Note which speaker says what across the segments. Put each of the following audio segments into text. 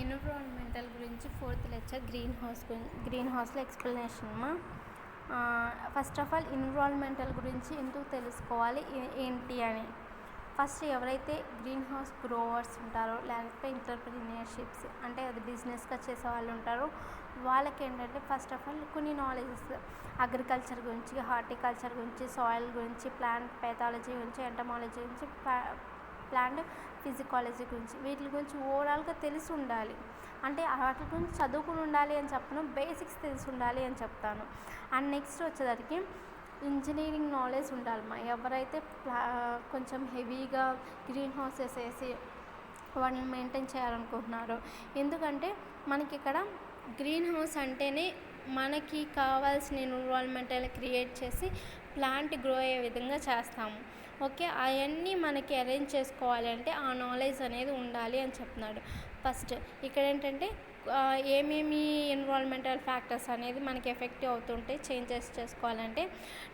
Speaker 1: Environmental గురించి 4th lecture green హౌస్లో explanation అమ్మా. ఫస్ట్ ఆఫ్ ఆల్ ఎన్విరాన్మెంటల్ గురించి ఎందుకు తెలుసుకోవాలి ఏంటి అని. ఫస్ట్ ఎవరైతే గ్రీన్ హౌస్ గ్రోవర్స్ ఉంటారో లేకపోతే ఎంటర్‌ప్రెన్యూర్‌షిప్స్ అంటే అది బిజినెస్గా చేసే వాళ్ళు ఉంటారో వాళ్ళకి ఏంటంటే ఫస్ట్ ఆఫ్ ఆల్ కొన్ని నాలెడ్జెస్ అగ్రికల్చర్ గురించి, హార్టికల్చర్ గురించి, సాయిల్ గురించి, ప్లాంట్ పెథాలజీ గురించి, ఎంటమాలజీ గురించి, ప్లాంట్ ఫిజికాలజీ గురించి వీటి గురించి ఓవరాల్గా తెలిసి ఉండాలి. అంటే వాటి గురించి చదువుకుని ఉండాలి అని చెప్పను, బేసిక్స్ తెలిసి ఉండాలి అని చెప్తాను. అండ్ నెక్స్ట్ వచ్చేసరికి ఇంజనీరింగ్ నాలెడ్జ్ ఉండాలమ్మా. ఎవరైతే కొంచెం హెవీగా గ్రీన్ హౌసెస్ వేసి వాటిని మెయింటైన్ చేయాలనుకుంటున్నారో, ఎందుకంటే మనకి ఇక్కడ గ్రీన్ హౌస్ అంటేనే మనకి కావాల్సిన ఎన్విరాన్మెంటల్ క్రియేట్ చేసి ప్లాంట్ గ్రో అయ్యే విధంగా చేస్తాము. ఓకే, అవన్నీ మనకి అరేంజ్ చేసుకోవాలి అంటే ఆ నాలెడ్జ్ అనేది ఉండాలి అని చెప్తున్నాడు. ఫస్ట్ ఇక్కడ ఏంటంటే ఏమేమి ఎన్విరాన్మెంటల్ ఫ్యాక్టర్స్ అనేది మనకి ఎఫెక్టివ్ అవుతుంటే చేంజెస్ చేసుకోవాలంటే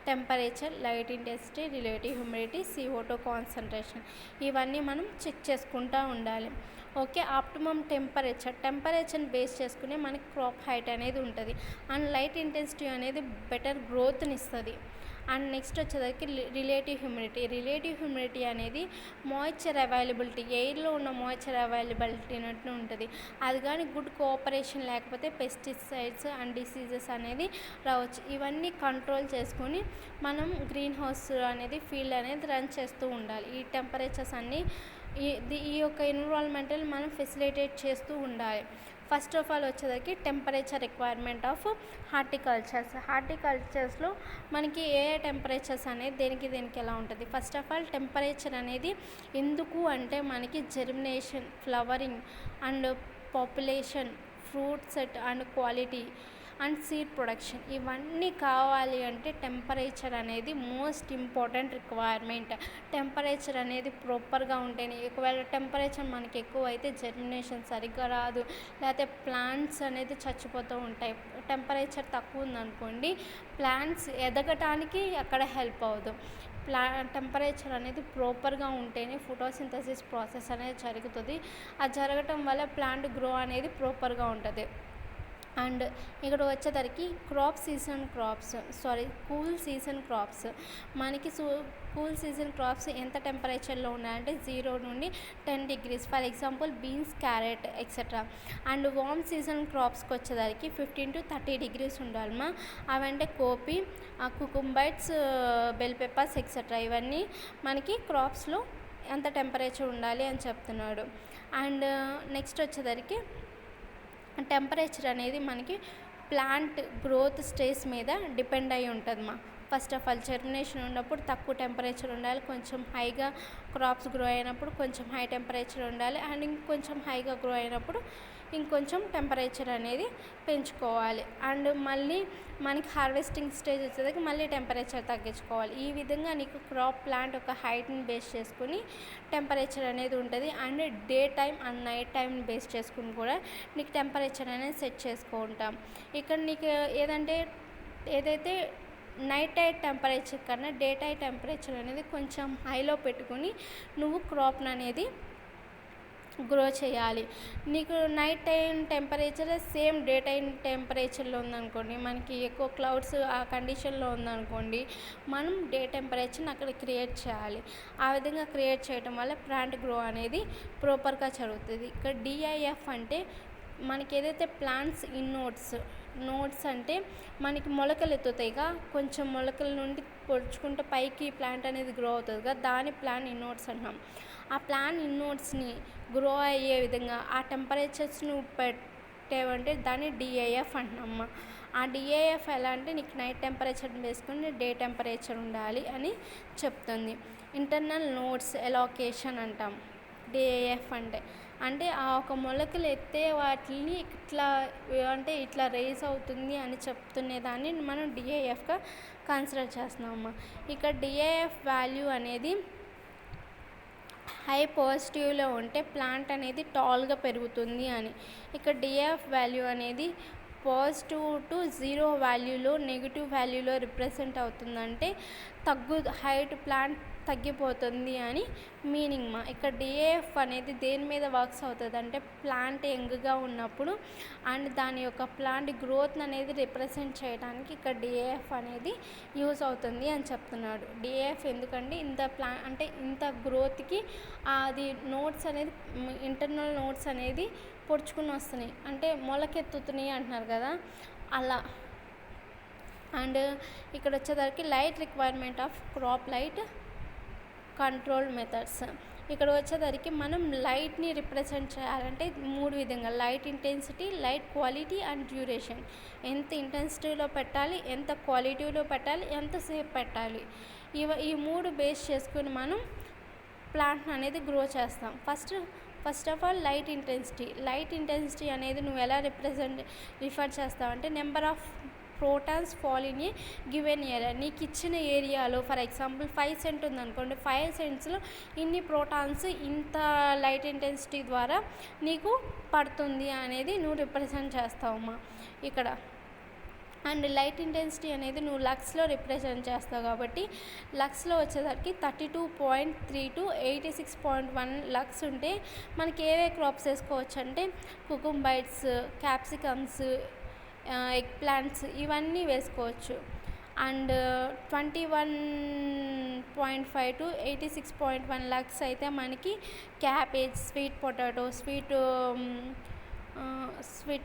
Speaker 1: temperature, light intensity, relative humidity, CO2 concentration ఇవన్నీ మనం చెక్ చేసుకుంటూ ఉండాలి. ఓకే, ఆప్టిమమ్ టెంపరేచర్ని బేస్ చేసుకుని మనకి క్రాప్ హైట్ అనేది ఉంటుంది. అండ్ లైట్ ఇంటెన్సిటీ అనేది బెటర్ గ్రోత్ని ఇస్తుంది. అండ్ నెక్స్ట్ వచ్చేసరికి రిలేటివ్ హ్యూమిడిటీ అనేది మాయిశ్చర్ అవైలబిలిటీ, ఎయిర్లో ఉన్న మాయిశ్చర్ అవైలబిలిటీ అన్నట్టు ఉంటుంది. అది కానీ గుడ్ కోఆపరేషన్ లేకపోతే పెస్టిసైడ్స్ అండ్ డిసీజెస్ అనేది రావచ్చు. ఇవన్నీ కంట్రోల్ చేసుకొని మనం గ్రీన్ హౌస్ అనేది ఫీల్డ్ అనేది రన్ చేస్తూ ఉండాలి. ఈ టెంపరేచర్స్ అన్నీ ఈ యొక్క ఎన్విరాన్మెంటల్ మనం ఫెసిలిటేట్ చేస్తూ ఉండాలి. ఫస్ట్ ఆఫ్ ఆల్ వచ్చేసరికి టెంపరేచర్ రిక్వైర్మెంట్ ఆఫ్ హార్టికల్చర్స్లో మనకి ఏ టెంపరేచర్స్ అనేది దేనికి ఎలా ఉంటుంది. ఫస్ట్ ఆఫ్ ఆల్ టెంపరేచర్ అనేది ఎందుకు అంటే మనకి germination, flowering and population, fruit set and quality and seed production ఇవన్నీ కావాలి అంటే టెంపరేచర్ అనేది మోస్ట్ ఇంపార్టెంట్ రిక్వైర్మెంట్. టెంపరేచర్ అనేది ప్రాపర్గా ఉంటేనే, ఒకవేళ టెంపరేచర్ మనకి ఎక్కువ అయితే జెర్మినేషన్ సరిగ్గా రాదు, లేకపోతే ప్లాంట్స్ అనేది చచ్చిపోతూ ఉంటాయి. టెంపరేచర్ తక్కువ ఉందనుకోండి, ప్లాంట్స్ ఎదగటానికి అక్కడ హెల్ప్ అవ్వదు. టెంపరేచర్ అనేది ప్రాపర్గా ఉంటేనే ఫోటోసింథసిస్ ప్రాసెస్ అనేది జరుగుతుంది. అది జరగటం వల్ల ప్లాంట్ గ్రో అనేది ప్రాపర్గా ఉంటుంది. అండ్ ఇక్కడ వచ్చేసరికి కూల్ సీజన్ క్రాప్స్ మనకి కూల్ సీజన్ క్రాప్స్ ఎంత టెంపరేచర్లో ఉన్నాయంటే 0 నుండి 10 degrees, for example beans, carrot etcetera. And warm season క్రాప్స్కి వచ్చేసరికి 15 to 30 degrees ఉండాలమ్మా. అవంటే కోపి, కుకుంబైట్స్, బెల్ పెప్పర్స్ ఎక్సెట్రా. ఇవన్నీ మనకి క్రాప్స్లో ఎంత టెంపరేచర్ ఉండాలి అని చెప్తున్నాడు. అండ్ నెక్స్ట్ వచ్చేసరికి టెంపరేచర్ అనేది మనకి ప్లాంట్ గ్రోత్ స్టేజ్ మీద డిపెండ్ అయి ఉంటుందమ్మా. ఫస్ట్ ఆఫ్ ఆల్ జెర్మినేషన్ ఉన్నప్పుడు తక్కువ టెంపరేచర్ ఉండాలి, కొంచెం హైగా క్రాప్స్ గ్రో అయినప్పుడు కొంచెం హై టెంపరేచర్ ఉండాలి, అండ్ ఇంకొంచెం హైగా గ్రో అయినప్పుడు ఇంకొంచెం టెంపరేచర్ అనేది పెంచుకోవాలి. అండ్ మళ్ళీ మనకి హార్వెస్టింగ్ స్టేజ్ వచ్చేసరికి మళ్ళీ టెంపరేచర్ తగ్గించుకోవాలి. ఈ విధంగా నీకు క్రాప్ ప్లాంట్ ఒక హైట్ని బేస్ చేసుకుని టెంపరేచర్ అనేది ఉంటుంది. And day time and night టైంని బేస్ చేసుకుని కూడా నీకు టెంపరేచర్ అనేది సెట్ చేసుకుంటాం. ఇక్కడ నీకు ఏదైతే నైట్ టెంపరేచర్ కన్నా డే టైం టెంపరేచర్ అనేది కొంచెం హైలో పెట్టుకుని నువ్వు క్రాప్ని అనేది గ్రో చేయాలి. నీకు night time temperature same day time టెంపరేచర్లో ఉందనుకోండి, మనకి ఎక్కువ క్లౌడ్స్ ఆ కండిషన్లో ఉందనుకోండి, మనం డే టెంపరేచర్ని అక్కడ క్రియేట్ చేయాలి. ఆ విధంగా క్రియేట్ చేయడం వల్ల ప్లాంట్ గ్రో అనేది ప్రాపర్గా జరుగుతుంది. ఇక్కడ DIF అంటే మనకి ఏదైతే ప్లాంట్స్ నోడ్స్ అంటే మనకి మొలకలు ఎత్తుతాయిగా, కొంచెం మొలకల నుండి పొడుచుకుంటే పైకి ప్లాంట్ అనేది గ్రో అవుతుంది కదా, దాని ప్లాంట్ ఇన్నోడ్స్ అంటాం. ఆ ప్లాంట్ ఇన్నోడ్స్ని గ్రో అయ్యే విధంగా ఆ టెంపరేచర్స్ నువ్వు పెట్టేవంటే దాన్ని DIF అంటున్నామ్మా. ఆ DIF ఎలా అంటే నీకు నైట్ టెంపరేచర్ని వేసుకుని డే టెంపరేచర్ ఉండాలి అని చెప్తుంది. ఇంటర్నల్ నోడ్స్ ఎలాకేషన్ అంటాం DIF అంటే ఆ ఒక మొలకలు ఎత్తే వాటిని ఇట్లా రేస్ అవుతుంది అని చెప్తునేదాన్ని మనం DIFగా కన్సిడర్ చేస్తున్నామమ్మా. ఇక్కడ DIF వాల్యూ అనేది హై పాజిటివ్లో ఉంటే ప్లాంట్ అనేది టాల్గా పెరుగుతుంది అని. ఇక్కడ DIF వాల్యూ అనేది పాజిటివ్ టు 0 వాల్యూలో నెగిటివ్ వాల్యూలో రిప్రజెంట్ అవుతుందంటే ప్లాంట్ తగ్గిపోతుంది అని మీనింగ్ మా. ఇక్కడ డిఏఎఫ్ అనేది దేని మీద వర్క్స్ అవుతుంది అంటే ప్లాంట్ యంగ్గా ఉన్నప్పుడు అండ్ దాని యొక్క ప్లాంట్ గ్రోత్ అనేది రిప్రజెంట్ చేయడానికి ఇక్కడ డిఏఎఫ్ అనేది యూజ్ అవుతుంది అని చెప్తున్నాడు. డిఏఎఫ్ ఎందుకంటే ఇంత గ్రోత్కి అది నోట్స్ అనేది ఇంటర్నల్ నోట్స్ అనేది పొడుచుకుని వస్తున్నాయి, అంటే మొలకెత్తుతున్నాయి అంటున్నారు కదా, అలా. అండ్ ఇక్కడ వచ్చేసరికి light requirement of crop light control methods. ఇక్కడ వచ్చేసరికి మనం లైట్ని రిప్రజెంట్ చేయాలంటే 3 విధంగా: light intensity, light quality and duration. ఎంత ఇంటెన్సిటీలో పెట్టాలి, ఎంత క్వాలిటీలో పెట్టాలి, ఎంతసేపు పెట్టాలి, ఈ 3 బేస్ చేసుకుని మనం ప్లాంట్ అనేది గ్రో చేస్తాం. First of all light intensity అనేది నువ్వు ఎలా రిఫర్ చేస్తావంటే number of protons fall in a given area. నీకు ఇచ్చిన ఏరియాలో ఫర్ ఎగ్జాంపుల్ 5 సెంట్ ఉందనుకోండి, 5 సెంట్స్లో ఇన్ని ప్రోటాన్స్ ఇంత లైట్ ఇంటెన్సిటీ ద్వారా నీకు పడుతుంది అనేది నువ్వు రిప్రజెంట్ చేస్తావమ్మా ఇక్కడ. అండ్ లైట్ ఇంటెన్సిటీ అనేది నువ్వు లక్స్లో రిప్రజెంట్ చేస్తావు కాబట్టి లక్స్లో వచ్చేసరికి 32.3 to 86.1 లక్స్ ఉంటే మనకి ఏవే క్రాప్స్ వేసుకోవచ్చు అంటే కుకుంబైట్స్, క్యాప్సికమ్స్, ఎగ్ ప్లాంట్స్ ఇవన్నీ వేసుకోవచ్చు. అండ్ 21.5 to 86.1 లక్స్ అయితే మనకి క్యాబేజ్, స్వీట్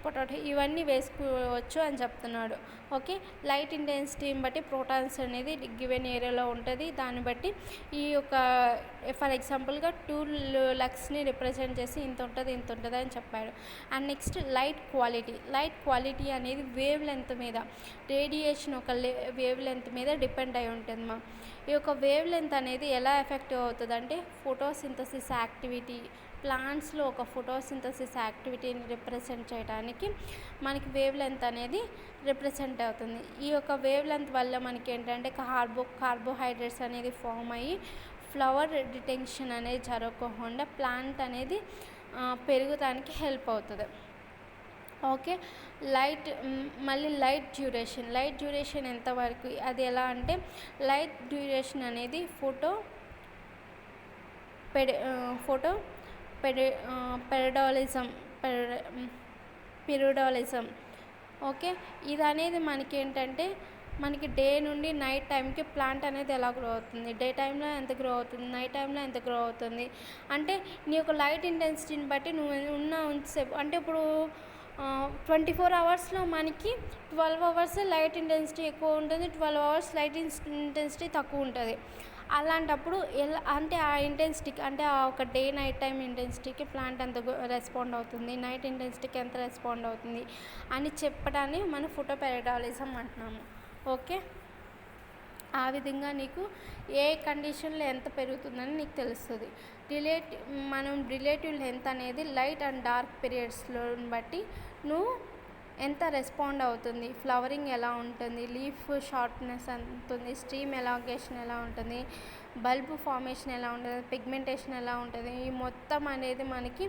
Speaker 1: పొటాటో ఇవన్నీ వేసుకోవచ్చు అని చెప్తున్నాడు. ఓకే, లైట్ ఇంటెన్సిటీని బట్టి ప్రోటాన్స్ అనేది గివెన్ ఏరియాలో ఉంటుంది. దాన్ని బట్టి ఈ యొక్క ఫర్ ఎగ్జాంపుల్గా 2 లక్స్ని రిప్రజెంట్ చేసి ఇంత ఉంటుంది అని చెప్పాడు. అండ్ నెక్స్ట్ లైట్ క్వాలిటీ అనేది వేవ్ లెంత్ మీద, రేడియేషన్ ఒక వేవ్ లెంత్ మీద డిపెండ్ అయి ఉంటుంది మా. ఈ యొక్క వేవ్ లెంత్ అనేది ఎలా ఎఫెక్టివ్ అవుతుంది అంటే ఫోటోసింథసిస్ యాక్టివిటీ, ప్లాంట్స్లో ఒక ఫోటోసింథసిస్ యాక్టివిటీని రిప్రజెంట్ చేయడానికి మనకి వేవ్ లెంత్ అనేది రిప్రజెంట్ అవుతుంది. ఈ యొక్క వేవ్ లెంత్ వల్ల మనకి ఏంటంటే కార్బోహైడ్రేట్స్ అనేది ఫామ్ అయ్యి ఫ్లవర్ డిటెన్షన్ అనేది జరగకుండా ప్లాంట్ అనేది పెరగడానికి హెల్ప్ అవుతుంది. ఓకే, మళ్ళీ లైట్ డ్యూరేషన్ ఎంతవరకు, అది ఎలా అంటే లైట్ డ్యూరేషన్ అనేది ఫోటో పెరిడాలిజం. ఓకే, ఇది అనేది మనకి ఏంటంటే మనకి డే నుండి నైట్ టైంకి ప్లాంట్ అనేది ఎలా గ్రో అవుతుంది, డే టైంలో ఎంత గ్రో అవుతుంది, నైట్ టైంలో ఎంత గ్రో అవుతుంది అంటే నీ యొక్క లైట్ ఇంటెన్సిటీని బట్టి నువ్వు ఉంచేపు అంటే ఇప్పుడు 24 అవర్స్లో మనకి 12 అవర్స్ లైట్ ఇంటెన్సిటీ ఎక్కువ ఉంటుంది, 12 అవర్స్ లైట్ ఇంటెన్సిటీ తక్కువ ఉంటుంది. అలాంటప్పుడు ఎలా అంటే ఆ ఇంటెన్సిటీకి అంటే ఆ ఒక డే నైట్ టైం ఇంటెన్సిటీకి ప్లాంట్ ఎంత రెస్పాండ్ అవుతుంది, నైట్ ఇంటెన్సిటీకి ఎంత రెస్పాండ్ అవుతుంది అని చెప్పడాన్ని మనం ఫోటో పెరిడాలిజం అంటున్నాము. ఓకే, ఆ విధంగా నీకు ఏ కండిషన్లో ఎంత పెరుగుతుందని నీకు తెలుస్తుంది. మనం రిలేటివ్ లెంత్ అనేది లైట్ అండ్ డార్క్ పీరియడ్స్లో బట్టి నువ్వు ఎంత రెస్పాండ్ అవుతుంది, ఫ్లవరింగ్ ఎలా ఉంటుంది, లీఫ్ షార్ప్నెస్ ఎంత ఉంటుంది, స్ట్రీమ్ ఎలాంగేషన్ ఎలా ఉంటుంది, బల్బ్ ఫార్మేషన్ ఎలా ఉంటుంది, పిగ్మెంటేషన్ ఎలా ఉంటుంది, ఈ మొత్తం అనేది మనకి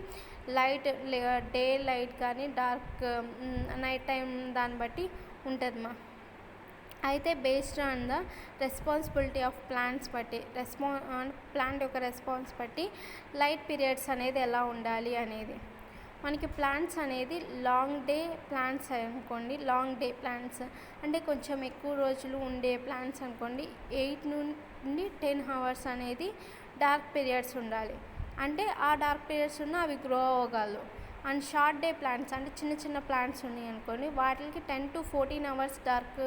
Speaker 1: డే లైట్ కానీ డార్క్ నైట్ టైం దాన్ని బట్టి ఉంటుంది మా. అయితే based on the responsibility of plants బట్టి ప్లాంట్ యొక్క రెస్పాన్స్ బట్టి లైట్ పీరియడ్స్ అనేది ఎలా ఉండాలి అనేది మనకి ప్లాంట్స్ అనేది లాంగ్ డే ప్లాంట్స్ అంటే కొంచెం ఎక్కువ రోజులు ఉండే ప్లాంట్స్ అనుకోండి 8 నుండి 10 అవర్స్ అనేది డార్క్ పీరియడ్స్ ఉండాలి, అంటే ఆ డార్క్ పీరియడ్స్ ఉన్న అవి గ్రో అవ్వగలరు. అండ్ షార్ట్ డే ప్లాంట్స్ అంటే చిన్న ప్లాంట్స్ ఉన్నాయి అనుకోండి, వాటికి 10 to 14 అవర్స్ డార్క్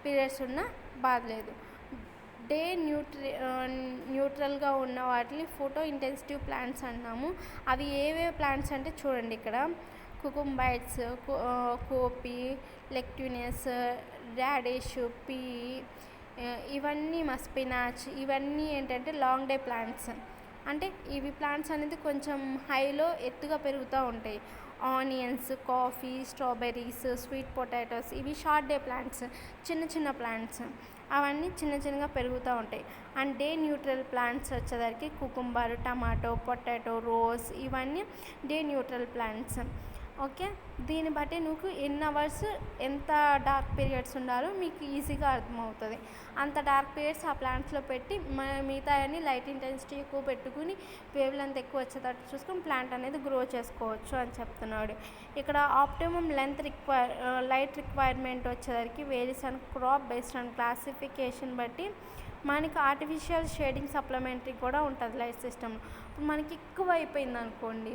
Speaker 1: పీరియడ్స్ ఉన్నా బాధలేదు. డే న్యూట్రల్గా ఉన్న వాటిని ఫోటో ఇంటెన్సిటివ్ ప్లాంట్స్ అన్నాము. అవి ఏవే ప్లాంట్స్ అంటే చూడండి, ఇక్కడ కుకుంబైట్స్, కోపీ, లెక్ట్యూనస్, రాడిష్, పీ, ఇవన్నీ స్పినాచ్, ఇవన్నీ ఏంటంటే లాంగ్ డే ప్లాంట్స్. అంటే ఇవి ప్లాంట్స్ అనేది కొంచెం హైలో ఎత్తుగా పెరుగుతూ ఉంటాయి. Onions, coffee, strawberries, sweet potatoes ఇవి షార్ట్ డే ప్లాంట్స్, చిన్న ప్లాంట్స్, అవన్నీ చిన్నగా పెరుగుతూ ఉంటాయి. అండ్ డే న్యూట్రల్ ప్లాంట్స్ వచ్చేసరికి కుకుంబర్, టమాటో, పొటాటో, రోజ్ ఇవన్నీ డే న్యూట్రల్ ప్లాంట్స్. ఓకే, దీన్ని బట్టి నువ్వు ఎన్ని అవర్స్ ఎంత డార్క్ పీరియడ్స్ ఉండాలో మీకు ఈజీగా అర్థమవుతుంది. అంత డార్క్ పీరియడ్స్ ఆ ప్లాంట్స్లో పెట్టి మిగతా అన్ని లైట్ ఇంటెన్సిటీ ఎక్కువ పెట్టుకుని వేవ్ లెంత్ ఎక్కువ వచ్చేటట్టు చూసుకొని ప్లాంట్ అనేది గ్రో చేసుకోవచ్చు అని చెప్తున్నాడు. ఇక్కడ ఆప్టిమమ్ లెంత్ లైట్ రిక్వైర్మెంట్ వచ్చేసరికి varies and crop based and classification బట్టి మనకి ఆర్టిఫిషియల్ షేడింగ్ సప్లిమెంటరీ కూడా ఉంటుంది లైట్ సిస్టమ్. మనకి ఎక్కువ అయిపోయింది అనుకోండి,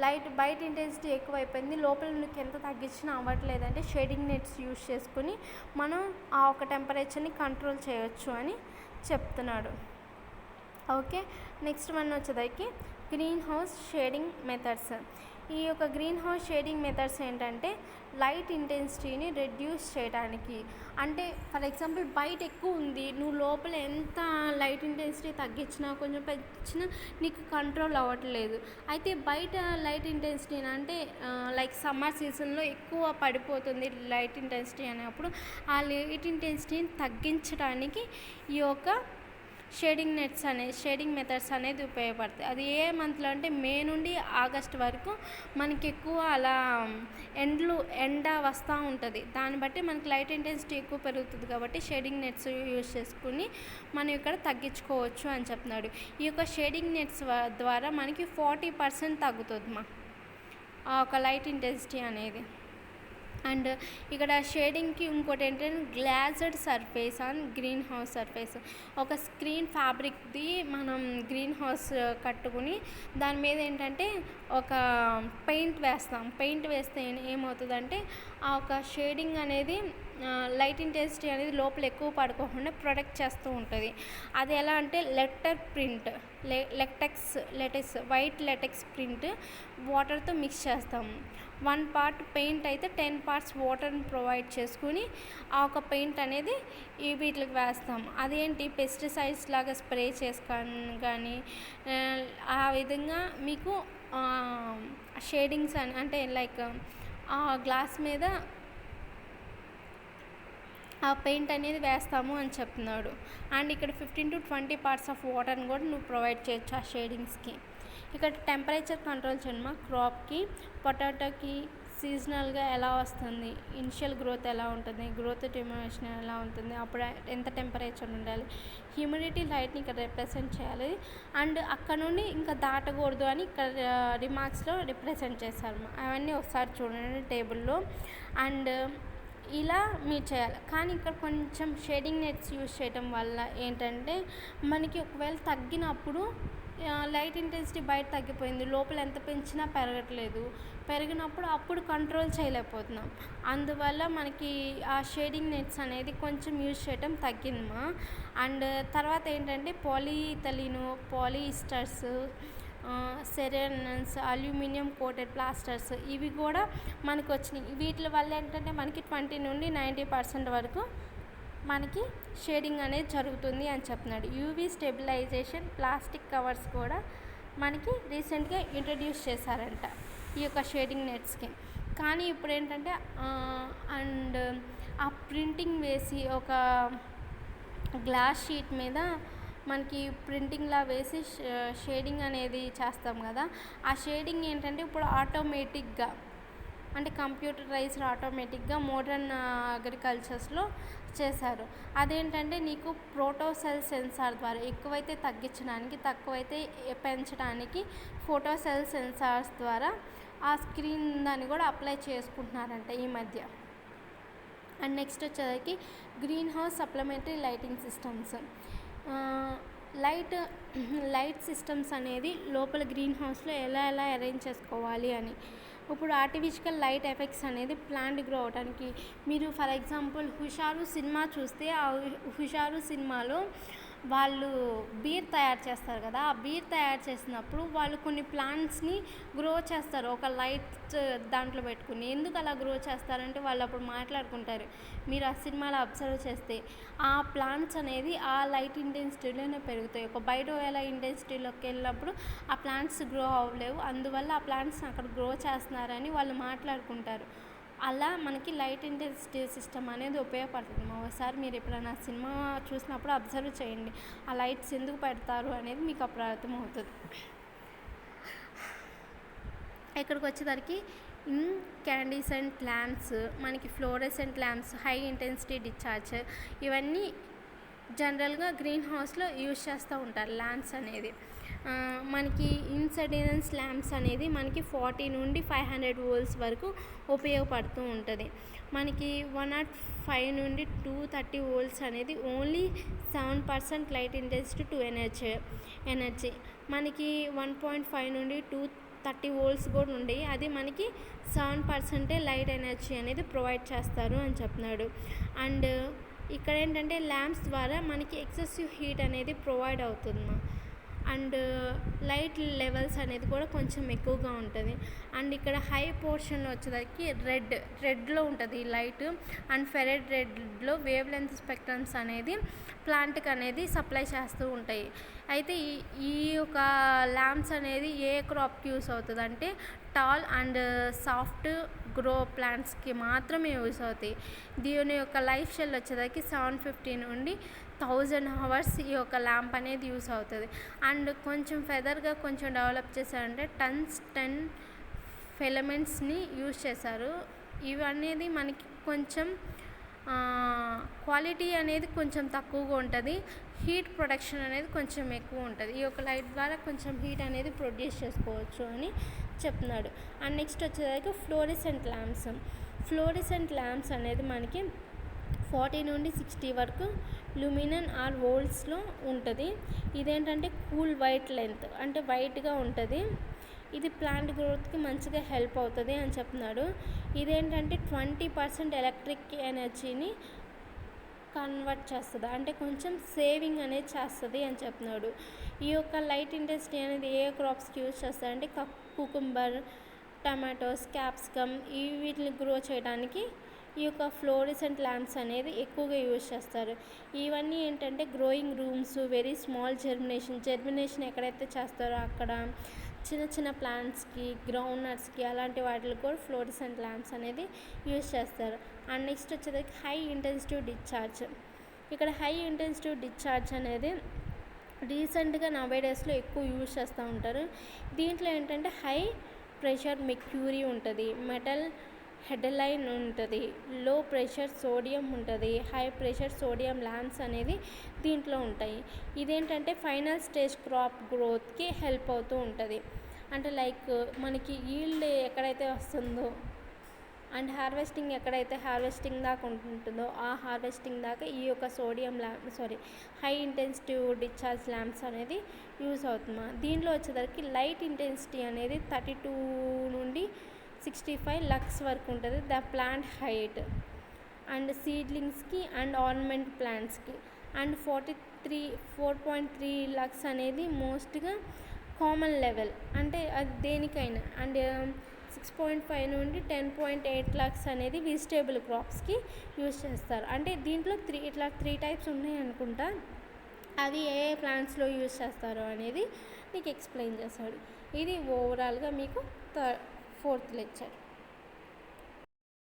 Speaker 1: లైట్ బయట ఇంటెన్సిటీ ఎక్కువ అయిపోయింది, లోపల నీకు ఎంత తగ్గించినా అవ్వట్లేదంటే షేడింగ్ నెట్స్ యూస్ చేసుకుని మనం ఆ ఒక టెంపరేచర్ని కంట్రోల్ చేయొచ్చు అని చెప్తున్నాడు. ఓకే, నెక్స్ట్ వన్ వచ్చేదానికి గ్రీన్ హౌస్ షేడింగ్ మెథడ్స్. ఈ యొక్క గ్రీన్ హౌస్ షేడింగ్ మెథడ్స్ ఏంటంటే లైట్ ఇంటెన్సిటీని రెడ్యూస్ చేయడానికి. అంటే ఫర్ ఎగ్జాంపుల్ బయట ఎక్కువ ఉంది, నువ్వు లోపల ఎంత లైట్ ఇంటెన్సిటీ తగ్గించినా కొంచెం పెంచినా నీకు కంట్రోల్ అవ్వట్లేదు. అయితే బయట లైట్ ఇంటెన్సిటీ అంటే లైక్ సమ్మర్ సీజన్లో ఎక్కువ పడిపోతుంది లైట్ ఇంటెన్సిటీ అనేప్పుడు ఆ లైట్ ఇంటెన్సిటీని తగ్గించడానికి ఈ యొక్క షేడింగ్ మెథడ్స్ అనేది ఉపయోగపడతాయి. అది ఏ మంత్లో అంటే మే నుండి ఆగస్ట్ వరకు మనకి ఎక్కువ అలా ఎండ వస్తూ ఉంటుంది. దాన్ని బట్టి మనకి లైట్ ఇంటెన్సిటీ ఎక్కువ పెరుగుతుంది కాబట్టి షేడింగ్ నెట్స్ యూజ్ చేసుకుని మనం ఇక్కడ తగ్గించుకోవచ్చు అని చెప్తున్నాడు. ఈ యొక్క షేడింగ్ నెట్స్ ద్వారా మనకి 40% తగ్గుతుంది ఒక లైట్ ఇంటెన్సిటీ అనేది. అండ్ ఇక్కడ షేడింగ్కి ఇంకోటి ఏంటంటే glassed surface and greenhouse surface. ఒక స్క్రీన్ ఫ్యాబ్రిక్ది మనం గ్రీన్ హౌస్ కట్టుకుని దాని మీద ఏంటంటే ఒక పెయింట్ వేస్తాం. పెయింట్ వేస్తే ఏమవుతుందంటే ఆ ఒక షేడింగ్ అనేది లైట్ ఇంటెన్సిటీ అనేది లోపల ఎక్కువ పడుకోకుండా ప్రొటెక్ట్ చేస్తూ ఉంటుంది. అది ఎలా అంటే లెటెక్స్ వైట్ లెటెక్స్ ప్రింట్ వాటర్తో మిక్స్ చేస్తాం. 1 part పెయింట్ అయితే 10 parts వాటర్ని ప్రొవైడ్ చేసుకుని ఆ ఒక పెయింట్ అనేది వీటికి వేస్తాం. అదేంటి పెస్టిసైడ్స్ లాగా స్ప్రే చేసుకొని కానీ ఆ విధంగా మీకు షేడింగ్స్ అంటే లైక్ ఆ గ్లాస్ మీద ఆ పెయింట్ అనేది వేస్తాము అని చెప్తున్నాడు. అండ్ ఇక్కడ 15 to 20 parts ఆఫ్ వాటర్ని కూడా నువ్వు ప్రొవైడ్ చేయొచ్చు ఆ షేడింగ్స్కి. ఇక్కడ టెంపరేచర్ కంట్రోల్ చేయడమా క్రాప్కి, పొటాటోకి సీజనల్గా ఎలా వస్తుంది, ఇనిషియల్ గ్రోత్ ఎలా ఉంటుంది, గ్రోత్ డిమోషన్ ఎలా ఉంటుంది, అప్పుడు ఎంత టెంపరేచర్ ఉండాలి, హ్యూమిడిటీ లైట్ని ఇక్కడ రిప్రజెంట్ చేయాలి. అండ్ అక్కడ నుండి ఇంకా దాటకూడదు అని ఇక్కడ రిమార్క్స్లో రిప్రజెంట్ చేశారు. అవన్నీ ఒకసారి చూడండి టేబుల్లో. అండ్ ఇలా మీరు చేయాలి. కానీ ఇక్కడ కొంచెం షేడింగ్ నెట్స్ యూజ్ చేయడం వల్ల ఏంటంటే మనకి ఒకవేళ తగ్గినప్పుడు లైట్ ఇంటెన్సిటీ బయట తగ్గిపోయింది, లోపల ఎంత పెంచినా పెరిగినప్పుడు అప్పుడు కంట్రోల్ చేయలేకపోతున్నాం. అందువల్ల మనకి ఆ షేడింగ్ నెట్స్ అనేది కొంచెం యూజ్ చేయడం తగ్గిందమ్మా. అండ్ తర్వాత ఏంటంటే పాలీథలిను, పాలీస్టర్స్, సెరెనన్స్, అల్యూమినియం కోటెడ్ ప్లాస్టర్స్ ఇవి కూడా మనకు వచ్చినాయి. వీటి వల్ల ఏంటంటే మనకి 20 నుండి 90% వరకు మనకి షేడింగ్ అనేది జరుగుతుంది అని చెప్తున్నాడు. యూవీ స్టెబిలైజేషన్ ప్లాస్టిక్ కవర్స్ కూడా మనకి రీసెంట్గా ఇంట్రడ్యూస్ చేశారంట ఈ యొక్క షేడింగ్ నెట్స్కి. కానీ ఇప్పుడు ఏంటంటే అండ్ ఆ ప్రింటింగ్ వేసి ఒక గ్లాస్ షీట్ మీద మనకి ప్రింటింగ్లా వేసి షేడింగ్ అనేది చేస్తాం కదా, ఆ షేడింగ్ ఏంటంటే ఇప్పుడు ఆటోమేటిక్గా అంటే కంప్యూటరైజ్డ్ ఆటోమేటిక్గా మోడర్న్ అగ్రికల్చర్స్లో చేశారు. అదేంటంటే నీకు ప్రోటోసెల్ సెన్సార్ ద్వారా ఎక్కువైతే తగ్గించడానికి తక్కువైతే పెంచడానికి ఫోటోసెల్ సెన్సార్స్ ద్వారా ఆ స్క్రీన్ దాన్ని కూడా అప్లై చేసుకుంటున్నారంట ఈ మధ్య. అండ్ నెక్స్ట్ వచ్చేసరికి green house supplementary lighting systems. Light systems అనేది లోపల గ్రీన్ హౌస్లో ఎలా అరేంజ్ చేసుకోవాలి అని. ఇప్పుడు ఆర్టిఫిషియల్ లైట్ ఎఫెక్ట్స్ అనేది ప్లాంట్ గ్రో అవడానికి మీరు ఫర్ ఎగ్జాంపుల్ హుషారు సినిమా చూస్తే ఆ హుషారు సినిమాలో వాళ్ళు బీర్ తయారు చేస్తారు కదా, ఆ బీర్ తయారు చేసినప్పుడు వాళ్ళు కొన్ని ప్లాంట్స్ని గ్రో చేస్తారు ఒక లైట్ దాంట్లో పెట్టుకుని. ఎందుకు అలా గ్రో చేస్తారంటే వాళ్ళు అప్పుడు మాట్లాడుకుంటారు. మీరు ఆ సినిమాలో అబ్జర్వ్ చేస్తే ఆ ప్లాంట్స్ అనేది ఆ లైట్ ఇంటెన్సిటీలోనే పెరుగుతాయి. ఒక బయట వేళ ఇంటెన్సిటీలోకి వెళ్ళినప్పుడు ఆ ప్లాంట్స్ గ్రో అవ్వలేవు, అందువల్ల ఆ ప్లాంట్స్ని అక్కడ గ్రో చేస్తున్నారని వాళ్ళు మాట్లాడుకుంటారు. అలా మనకి లైట్ ఇంటెన్సిటీ సిస్టమ్ అనేది ఉపయోగపడుతుంది. ఒకసారి మీరు ఎప్పుడైనా సినిమా చూసినప్పుడు అబ్జర్వ్ చేయండి, ఆ లైట్స్ ఎందుకు పెడతారు అనేది మీకు అప్పుడు అర్థమవుతుంది. ఇక్కడికి వచ్చేసరికి ఇన్కాండిసెంట్ ల్యాంప్స్, మనకి fluorescent lamps, high intensity discharge, ఇవన్నీ జనరల్గా గ్రీన్ హౌస్లో యూజ్ చేస్తూ ఉంటారు ల్యాంప్స్ అనేది. మనకి ఇన్సైడెన్స్ ల్యాంప్స్ అనేది మనకి 40 నుండి 500 వోల్ట్స్ వరకు ఉపయోగపడుతూ ఉంటుంది. మనకి 105 నుండి 230 వోల్ట్స్ అనేది only 7% light intensity to energy. మనకి 1.5 నుండి 230 వోల్ట్స్ కూడా ఉండి అది మనకి 7% లైట్ ఎనర్జీ అనేది ప్రొవైడ్ చేస్తారు అని చెప్తున్నాడు. అండ్ ఇక్కడ ఏంటంటే ల్యాంప్స్ ద్వారా మనకి ఎక్సెసివ్ హీట్ అనేది ప్రొవైడ్ అవుతుంది. అండ్ లైట్ లెవెల్స్ అనేది కూడా కొంచెం ఎక్కువగా ఉంటుంది. అండ్ ఇక్కడ హై పోర్షన్లో వచ్చేసరికి రెడ్లో ఉంటుంది లైట్. అండ్ ఫెరెడ్ రెడ్లో వేవ్ లెంత్ స్పెక్ట్రమ్స్ అనేది ప్లాంట్కి అనేది సప్లై చేస్తూ ఉంటాయి. అయితే ఈ యొక్క ల్యాంప్స్ అనేది ఏ క్రాప్కి యూస్ అవుతుంది అంటే టాల్ అండ్ సాఫ్ట్ గ్రో ప్లాంట్స్కి మాత్రమే యూస్ అవుతాయి. దీని యొక్క లైఫ్ స్టైల్ వచ్చేసరికి 750 నుండి 1000 అవర్స్ ఈ యొక్క ల్యాంప్ అనేది యూస్ అవుతుంది. అండ్ కొంచెం ఫెదర్గా కొంచెం డెవలప్ చేశారంటే టంగ్స్టన్ ఫిలమెంట్స్ని యూస్ చేశారు. ఇవి అనేది మనకి కొంచెం క్వాలిటీ అనేది కొంచెం తక్కువగా ఉంటుంది. హీట్ ప్రొడక్షన్ అనేది కొంచెం ఎక్కువ ఉంటుంది. ఈ యొక్క లైట్ ద్వారా కొంచెం హీట్ అనేది ప్రొడ్యూస్ చేసుకోవచ్చు అని చెప్తున్నాడు. అండ్ నెక్స్ట్ వచ్చేసరికి ఫ్లోరెసెంట్ ల్యాంప్స్ అనేది మనకి 40 నుండి 60 వరకు లూమినన్ ఆర్ వోల్ట్స్లో ఉంటుంది. ఇదేంటంటే కూల్ వైట్ లెంత్ అంటే వైట్గా ఉంటుంది. ఇది ప్లాంట్ గ్రోత్కి మంచిగా హెల్ప్ అవుతుంది అని చెప్తున్నాడు. ఇదేంటంటే 20% ఎలక్ట్రిక్ ఎనర్జీని కన్వర్ట్ చేస్తుంది, అంటే కొంచెం సేవింగ్ అనేది చేస్తుంది అని చెప్తున్నాడు. ఈ యొక్క లైట్ ఇంటెన్సిటీ అనేది ఏ క్రాప్స్కి యూజ్ చేస్తారంటే కుకుంబర్, టమాటోస్, క్యాప్సికమ్ వీటిని గ్రో చేయడానికి ఈ యొక్క ఫ్లోరెసెంట్ ల్యాంప్స్ అనేది ఎక్కువగా యూజ్ చేస్తారు. ఇవన్నీ ఏంటంటే growing rooms, very small germination ఎక్కడైతే చేస్తారో అక్కడ చిన్న చిన్న ప్లాంట్స్కి, గ్రౌండ్ నట్స్కి అలాంటి వాటికి కూడా ఫ్లోరెసెంట్ ల్యాంప్స్ అనేది యూజ్ చేస్తారు. అండ్ నెక్స్ట్ వచ్చేసరికి హై ఇంటెన్సిటీ డిశ్చార్జ్. ఇక్కడ హై ఇంటెన్సిటీ డిశ్చార్జ్ అనేది రీసెంట్గా నవేడేస్లో ఎక్కువ యూజ్ చేస్తూ ఉంటారు. దీంట్లో ఏంటంటే హై ప్రెషర్ మెర్క్యూరీ ఉంటుంది, మెటల్ హెడ్లైన్ ఉంటుంది, లో ప్రెషర్ సోడియం ఉంటుంది, హై ప్రెషర్ సోడియం ల్యాంప్స్ అనేది దీంట్లో ఉంటాయి. ఇదేంటంటే ఫైనల్ స్టేజ్ క్రాప్ గ్రోత్కి హెల్ప్ అవుతూ ఉంటుంది. అంటే లైక్ మనకి ఈల్డ్ ఎక్కడైతే వస్తుందో అండ్ హార్వెస్టింగ్ దాకా ఉంటుందో ఆ హార్వెస్టింగ్ దాకా ఈ యొక్క హై ఇంటెన్సిటీ డిశ్చార్జ్ ల్యాంప్స్ అనేది యూజ్ అవుతుంది. దీంట్లో వచ్చేసరికి లైట్ ఇంటెన్సిటీ అనేది 32 నుండి 65 లక్స్ వరకు ఉంటుంది ద ప్లాంట్ హైట్. అండ్ సీడ్లింగ్స్కి అండ్ ఆర్నమెంట్ ప్లాంట్స్కి. అండ్ 4.3 లక్స్ అనేది మోస్ట్గా కామన్ లెవెల్, అంటే అది దేనికైనా. అండ్ 6.5 నుండి 10.8 లక్స్ అనేది వెజిటేబుల్ క్రాప్స్కి యూజ్ చేస్తారు. అంటే దీంట్లో 3 టైప్స్ ఉన్నాయి అనుకుంటా. అవి ఏ ప్లాంట్స్లో యూజ్ చేస్తారో అనేది నీకు ఎక్స్ప్లెయిన్ చేస్తాడు. ఇది ఓవరాల్గా మీకు 4th లెక్చర్.